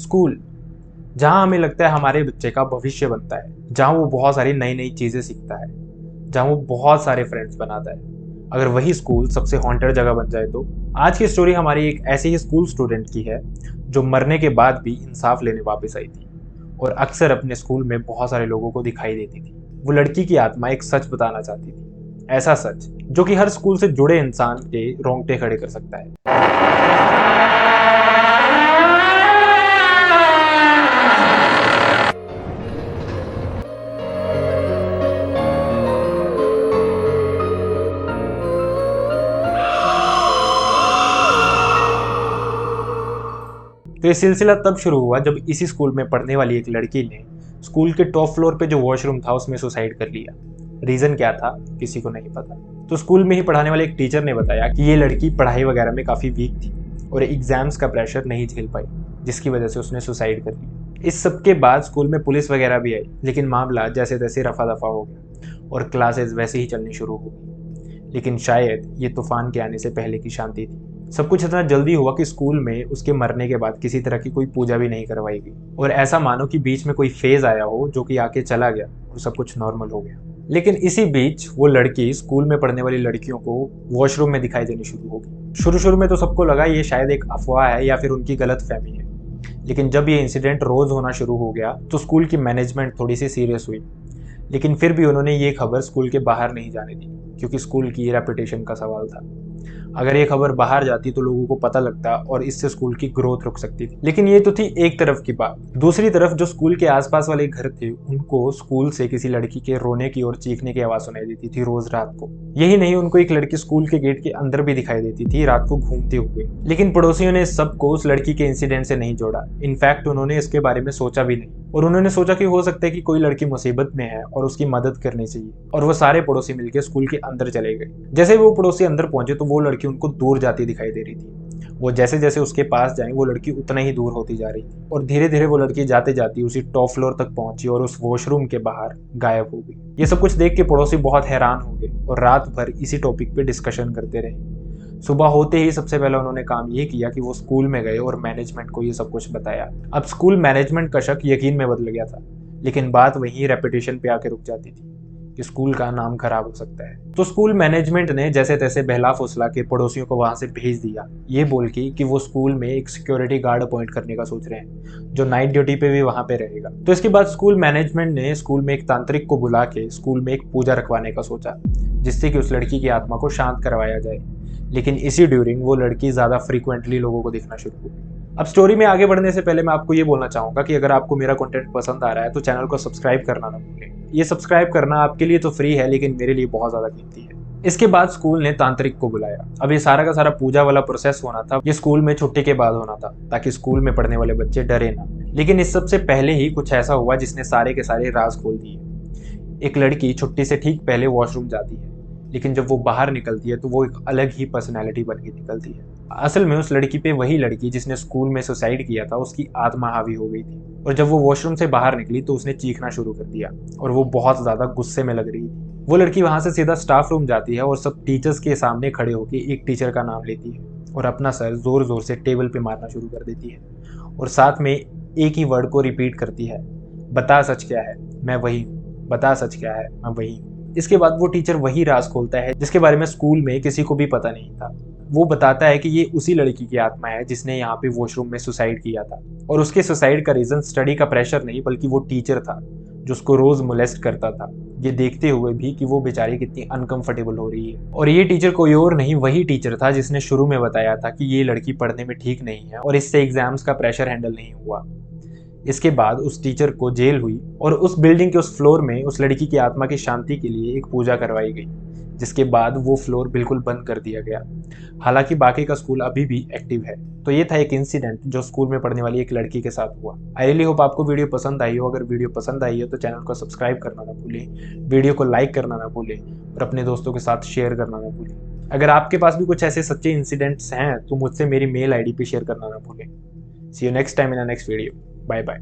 School, जहाँ हमें लगता है हमारे बच्चे का भविष्य बनता है, जहाँ वो बहुत सारी नई नई चीज़ें सीखता है, जहाँ वो बहुत सारे फ्रेंड्स बनाता है। अगर वही स्कूल सबसे हॉन्टेड जगह बन जाए तो। आज की स्टोरी हमारी एक ऐसे ही स्कूल स्टूडेंट की है जो मरने के बाद भी इंसाफ लेने वापस आई थी और अक्सर अपने स्कूल में बहुत सारे लोगों को दिखाई देती थी। वो लड़की की आत्मा एक सच बताना चाहती थी, ऐसा सच जो कि हर स्कूल से जुड़े इंसान के रोंगटे खड़े कर सकता है। तो ये सिलसिला तब शुरू हुआ जब इसी स्कूल में पढ़ने वाली एक लड़की ने स्कूल के टॉप फ्लोर पे जो वॉशरूम था उसमें सुसाइड कर लिया। रीजन क्या था किसी को नहीं पता। तो स्कूल में ही पढ़ाने वाले एक टीचर ने बताया कि ये लड़की पढ़ाई वगैरह में काफी वीक थी और एग्जाम्स का प्रेशर नहीं झेल पाई, जिसकी वजह से उसने सुसाइड कर लिया। इस सब के बाद स्कूल में पुलिस वगैरह भी आई, लेकिन मामला जैसे तैसे रफा दफा हो गया और क्लासेस वैसे ही चलनी शुरू हो गई। लेकिन शायद ये तूफान के आने से पहले की शांति थी। सब कुछ इतना जल्दी हुआ कि स्कूल में उसके मरने के बाद किसी तरह की कोई पूजा भी नहीं करवाई गई और ऐसा मानो कि बीच में कोई फेज आया हो जो कि आके चला गया और सब कुछ नॉर्मल हो गया। लेकिन इसी बीच वो लड़की स्कूल में पढ़ने वाली लड़कियों को वॉशरूम में दिखाई देनी शुरू हो गई। शुरू में तो सबको लगा ये शायद एक अफवाह है या फिर उनकी गलतफहमी है, लेकिन जब ये इंसिडेंट रोज होना शुरू हो गया तो स्कूल की मैनेजमेंट थोड़ी सी सीरियस हुई। लेकिन फिर भी उन्होंने ये खबर स्कूल के बाहर नहीं जाने दी, क्योंकि स्कूल की रेपुटेशन का सवाल था। अगर ये खबर बाहर जाती तो लोगों को पता लगता और इससे स्कूल की ग्रोथ रुक सकती थी। लेकिन ये तो थी एक तरफ की बात। दूसरी तरफ जो स्कूल के आसपास वाले घर थे उनको स्कूल से किसी लड़की के रोने की और चीखने की आवाज सुनाई देती थी रोज रात को। यही नहीं, उनको एक लड़की स्कूल के गेट के अंदर भी दिखाई देती थी रात को घूमते हुए। लेकिन पड़ोसियों ने सबको उस लड़की के इंसिडेंट से नहीं जोड़ा। इनफैक्ट उन्होंने इसके बारे में सोचा भी नहीं और उन्होंने सोचा कि हो सकता है कि कोई लड़की मुसीबत में है और उसकी मदद करनी चाहिए। और वो सारे पड़ोसी मिलकर स्कूल के अंदर चले गए। जैसे वो पड़ोसी अंदर पहुंचे तो वो लड़की उनको दूर जाती दिखाई दे रही थी। वो जैसे जैसे उसके पास जाए वो लड़की उतना ही दूर होती जा रही थी और धीरे धीरे वो लड़की जाते जाती उसी टॉप फ्लोर तक पहुंची और उस वॉशरूम के बाहर गायब हो गई। ये सब कुछ देख के पड़ोसी बहुत हैरान हो गए और रात भर इसी टॉपिक पे डिस्कशन करते रहे। सुबह होते ही सबसे पहले उन्होंने काम ये किया कि वो स्कूल में गए और मैनेजमेंट को ये सब कुछ बताया। अब स्कूल मैनेजमेंट का शक यकीन में बदल गया था, लेकिन बात वहीं रेपुटेशन पे आके रुक जाती थी कि स्कूल का नाम खराब हो सकता है। तो स्कूल मैनेजमेंट ने जैसे तैसे बहला फुसला के पड़ोसियों को वहां से भेज दिया, ये बोल के कि वो स्कूल में एक सिक्योरिटी गार्ड अपॉइंट करने का सोच रहे हैं जो नाइट ड्यूटी पे भी वहां पे रहेगा। तो इसके बाद स्कूल मैनेजमेंट ने स्कूल में एक तांत्रिक को बुला के स्कूल में एक पूजा रखवाने का सोचा, जिससे कि उस लड़की की आत्मा को शांत करवाया जाए। लेकिन इसी ड्यूरिंग वो लड़की ज्यादा फ्रीक्वेंटली लोगों को दिखना शुरू हो गई। अब स्टोरी में आगे बढ़ने से पहले मैं आपको ये बोलना चाहूंगा कि अगर आपको मेरा कंटेंट पसंद आ रहा है तो चैनल को सब्सक्राइब करना ना भूलें। ये सब्सक्राइब करना आपके लिए तो फ्री है, लेकिन मेरे लिए बहुत ज्यादा कीमती है। इसके बाद स्कूल ने तांत्रिक को बुलाया। अब ये सारा का सारा पूजा वाला प्रोसेस होना था, ये स्कूल में छुट्टी के बाद होना था ताकि स्कूल में पढ़ने वाले बच्चे डरे ना। लेकिन इस सबसे पहले ही कुछ ऐसा हुआ जिसने सारे के सारे राज खोल दिए। एक लड़की छुट्टी से ठीक पहले वॉशरूम जाती है, लेकिन जब वो बाहर निकलती है तो वो एक अलग ही पर्सनैलिटी बन के निकलती है। असल में उस लड़की पे वही लड़की जिसने स्कूल में सुसाइड किया था उसकी आत्मा हावी हो गई थी। और जब वो वॉशरूम से बाहर निकली तो उसने चीखना शुरू कर दिया और वो बहुत ज्यादा गुस्से में लग रही थी। वो लड़की वहां से सीधा स्टाफ रूम जाती है और सब टीचर्स के सामने खड़े होकर एक टीचर का नाम लेती है और अपना सर जोर जोर से टेबल पे मारना शुरू कर देती है और साथ में एक ही वर्ड को रिपीट करती है, बता सच क्या है, मैं वही हूँ, बता सच क्या है, मैं वही हूँ। इसके बाद वो टीचर वही राज खोलता है जिसके बारे में स्कूल में किसी को भी पता नहीं था। वो बताता है कि ये उसी लड़की की आत्मा है जिसने यहाँ पे वॉशरूम में सुसाइड किया था और उसके सुसाइड का रीजन स्टडी का प्रेशर नहीं बल्कि वो टीचर था जो उसको रोज मोलेस्ट करता था, ये देखते हुए भी कि वो बेचारी कितनी अनकंफर्टेबल हो रही है। और ये टीचर कोई और नहीं, वही टीचर था जिसने शुरू में बताया था कि ये लड़की पढ़ने में ठीक नहीं है और इससे एग्जाम्स का प्रेशर हैंडल नहीं हुआ। इसके बाद उस टीचर को जेल हुई और उस बिल्डिंग के उस फ्लोर में उस लड़की की आत्मा की शांति के लिए एक पूजा करवाई गई, जिसके बाद वो फ्लोर बिल्कुल बंद कर दिया गया। हालांकि बाकी का स्कूल अभी भी एक्टिव है। तो ये था एक इंसिडेंट जो स्कूल में पढ़ने वाली एक लड़की के साथ हुआ। आई रियली होप आपको वीडियो पसंद आई हो। अगर वीडियो पसंद आई हो तो चैनल को सब्सक्राइब करना ना भूलें, वीडियो को लाइक करना ना भूलें और अपने दोस्तों के साथ शेयर करना ना भूलें। अगर आपके पास भी कुछ ऐसे सच्चे इंसिडेंट्स हैं तो मुझसे मेरी मेल आईडी पे शेयर करना ना भूलें। See you next time in next video. Bye bye.